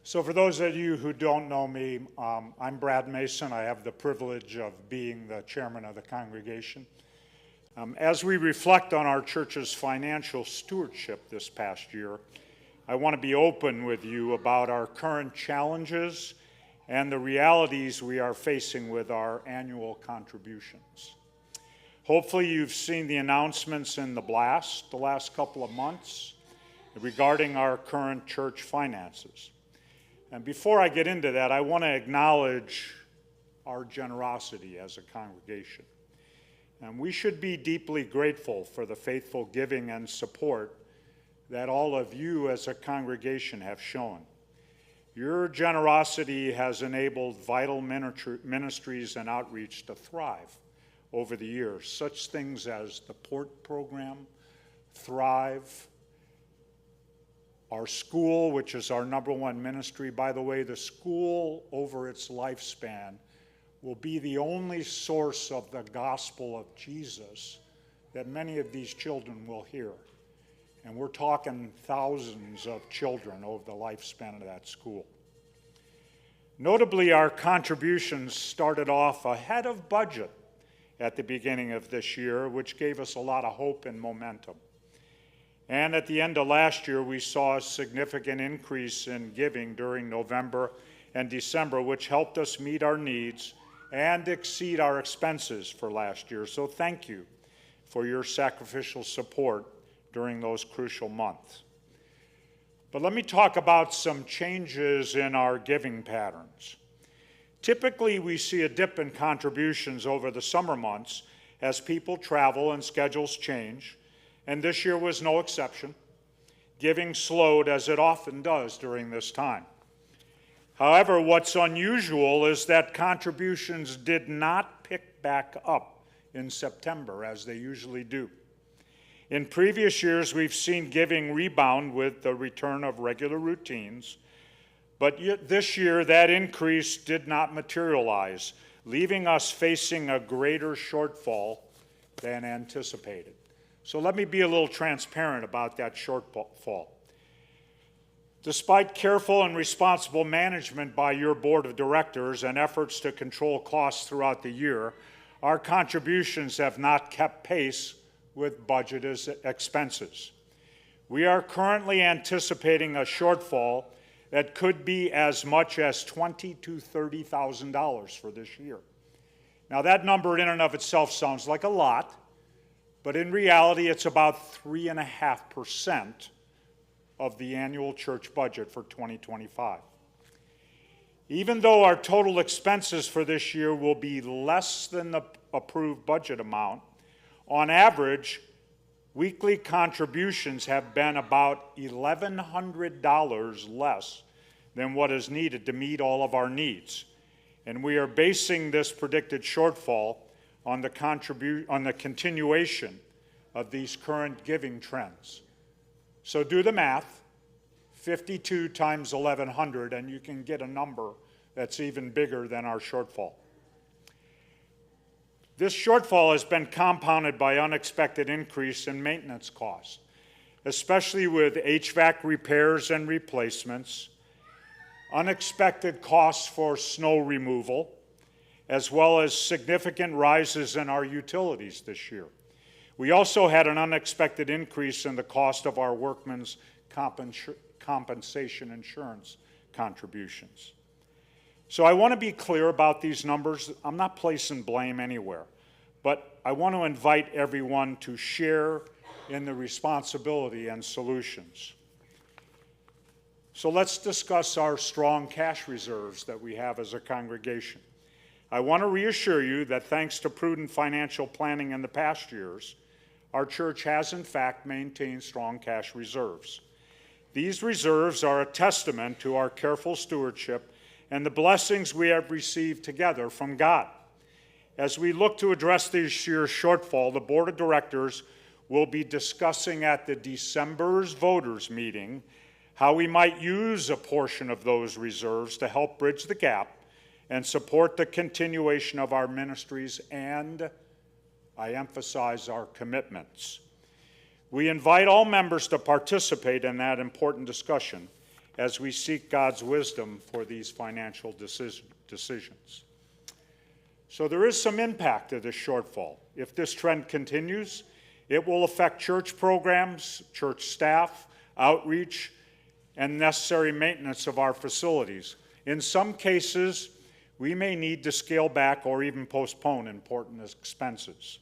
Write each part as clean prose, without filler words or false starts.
So for those of you who don't know me, I'm Brad Mason. I have the privilege of being the chairman of the congregation. As we reflect on our church's financial stewardship this past year, I want to be open with you about our current challenges and the realities we are facing with our annual contributions. Hopefully you've seen the announcements in the blast the last couple of months regarding our current church finances. And before I get into that, I want to acknowledge our generosity as a congregation. And we should be deeply grateful for the faithful giving and support that all of you as a congregation have shown. Your generosity has enabled vital ministries and outreach to thrive over the years, such things as the Port Program, Thrive, our school, which is our #1 ministry. By the way, the school over its lifespan will be the only source of the gospel of Jesus that many of these children will hear. And we're talking thousands of children over the lifespan of that school. Notably, our contributions started off ahead of budget at the beginning of this year, which gave us a lot of hope and momentum. And at the end of last year, we saw a significant increase in giving during November and December, which helped us meet our needs and exceed our expenses for last year. So thank you for your sacrificial support during those crucial months. But let me talk about some changes in our giving patterns. Typically, we see a dip in contributions over the summer months as people travel and schedules change, and this year was no exception. Giving slowed as it often does during this time. However, what's unusual is that contributions did not pick back up in September as they usually do. In previous years, we've seen giving rebound with the return of regular routines, but this year that increase did not materialize, leaving us facing a greater shortfall than anticipated. So let me be a little transparent about that shortfall. Despite careful and responsible management by your board of directors and efforts to control costs throughout the year, our contributions have not kept pace with budgeted expenses. We are currently anticipating a shortfall that could be as much as $20,000 to $30,000 for this year. Now that number in and of itself sounds like a lot, but in reality it's about 3.5% of the annual church budget for 2025. Even though our total expenses for this year will be less than the approved budget amount, on average, weekly contributions have been about $1,100 less than what is needed to meet all of our needs. And we are basing this predicted shortfall on the continuation of these current giving trends. So do the math, 52 times 1,100, and you can get a number that's even bigger than our shortfall. This shortfall has been compounded by unexpected increase in maintenance costs, especially with HVAC repairs and replacements, unexpected costs for snow removal, as well as significant rises in our utilities this year. We also had an unexpected increase in the cost of our workmen's compensation insurance contributions. So I want to be clear about these numbers. I'm not placing blame anywhere, but I want to invite everyone to share in the responsibility and solutions. So let's discuss our strong cash reserves that we have as a congregation. I want to reassure you that thanks to prudent financial planning in the past years, our church has in fact maintained strong cash reserves. These reserves are a testament to our careful stewardship and the blessings we have received together from God. As we look to address this year's shortfall, the board of directors will be discussing at the December's voters meeting how we might use a portion of those reserves to help bridge the gap and support the continuation of our ministries and, I emphasize, our commitments. We invite all members to participate in that important discussion, as we seek God's wisdom for these financial decisions. So there is some impact of this shortfall. If this trend continues, it will affect church programs, church staff, outreach, and necessary maintenance of our facilities. In some cases, we may need to scale back or even postpone important expenses.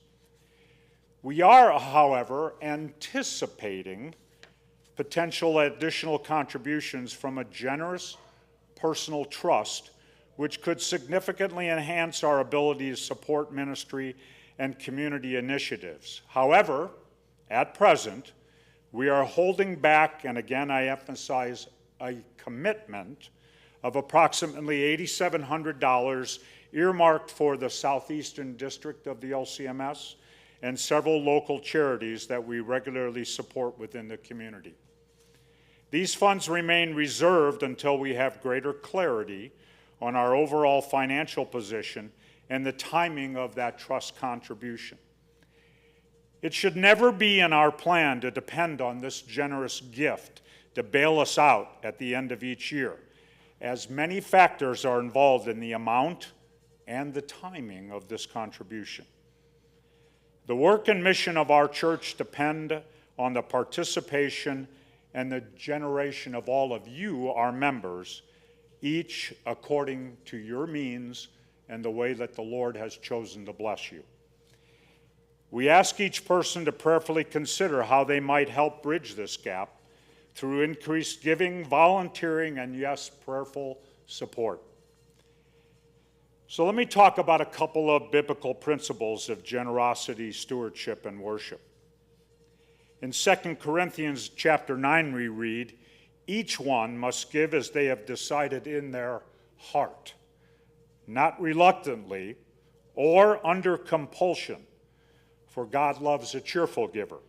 We are, however, anticipating potential additional contributions from a generous personal trust, which could significantly enhance our ability to support ministry and community initiatives. However, at present, we are holding back, and again I emphasize a commitment of approximately $8,700 earmarked for the Southeastern District of the LCMS and several local charities that we regularly support within the community. These funds remain reserved until we have greater clarity on our overall financial position and the timing of that trust contribution. It should never be in our plan to depend on this generous gift to bail us out at the end of each year, as many factors are involved in the amount and the timing of this contribution. The work and mission of our church depend on the participation and the generation of all of you, our members, each according to your means and the way that the Lord has chosen to bless you. We ask each person to prayerfully consider how they might help bridge this gap through increased giving, volunteering, and yes, prayerful support. So let me talk about a couple of biblical principles of generosity, stewardship, and worship. In 2 Corinthians chapter 9 we read, "Each one must give as they have decided in their heart, not reluctantly or under compulsion, for God loves a cheerful giver."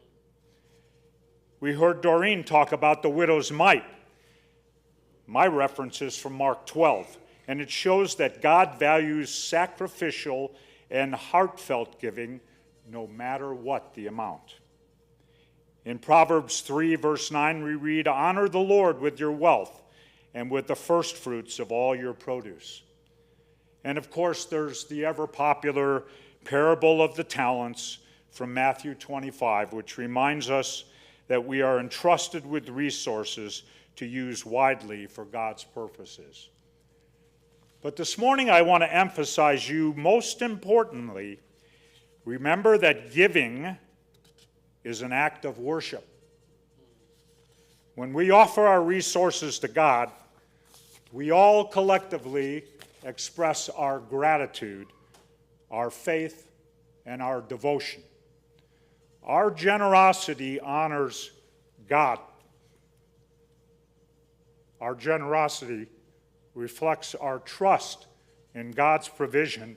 We heard Doreen talk about the widow's mite. My reference is from Mark 12, and it shows that God values sacrificial and heartfelt giving no matter what the amount. In Proverbs 3, verse 9, we read, "Honor the Lord with your wealth and with the first fruits of all your produce." And of course, there's the ever-popular parable of the talents from Matthew 25, which reminds us that we are entrusted with resources to use widely for God's purposes. But this morning I want to emphasize you, most importantly, remember that giving is an act of worship. When we offer our resources to God, we all collectively express our gratitude, our faith, and our devotion. Our generosity honors God. Our generosity reflects our trust in God's provision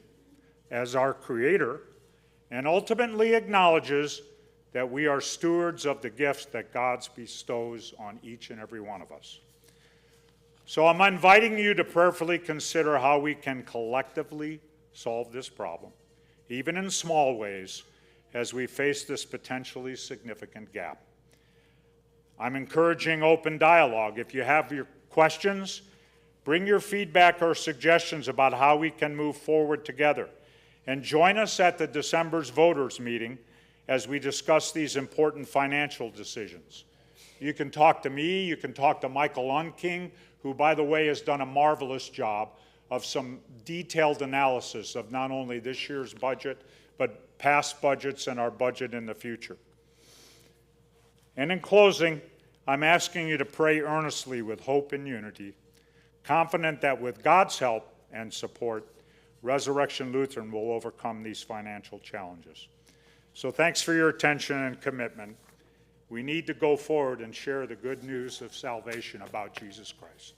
as our Creator and ultimately acknowledges that we are stewards of the gifts that God bestows on each and every one of us. So I'm inviting you to prayerfully consider how we can collectively solve this problem, even in small ways, as we face this potentially significant gap. I'm encouraging open dialogue. If you have your questions, bring your feedback or suggestions about how we can move forward together. And join us at the December's voters meeting as we discuss these important financial decisions. You can talk to me, you can talk to Michael Unking, who, by the way, has done a marvelous job of some detailed analysis of not only this year's budget, but past budgets and our budget in the future. And in closing, I'm asking you to pray earnestly with hope and unity, confident that with God's help and support, Resurrection Lutheran will overcome these financial challenges. So thanks for your attention and commitment. We need to go forward and share the good news of salvation about Jesus Christ.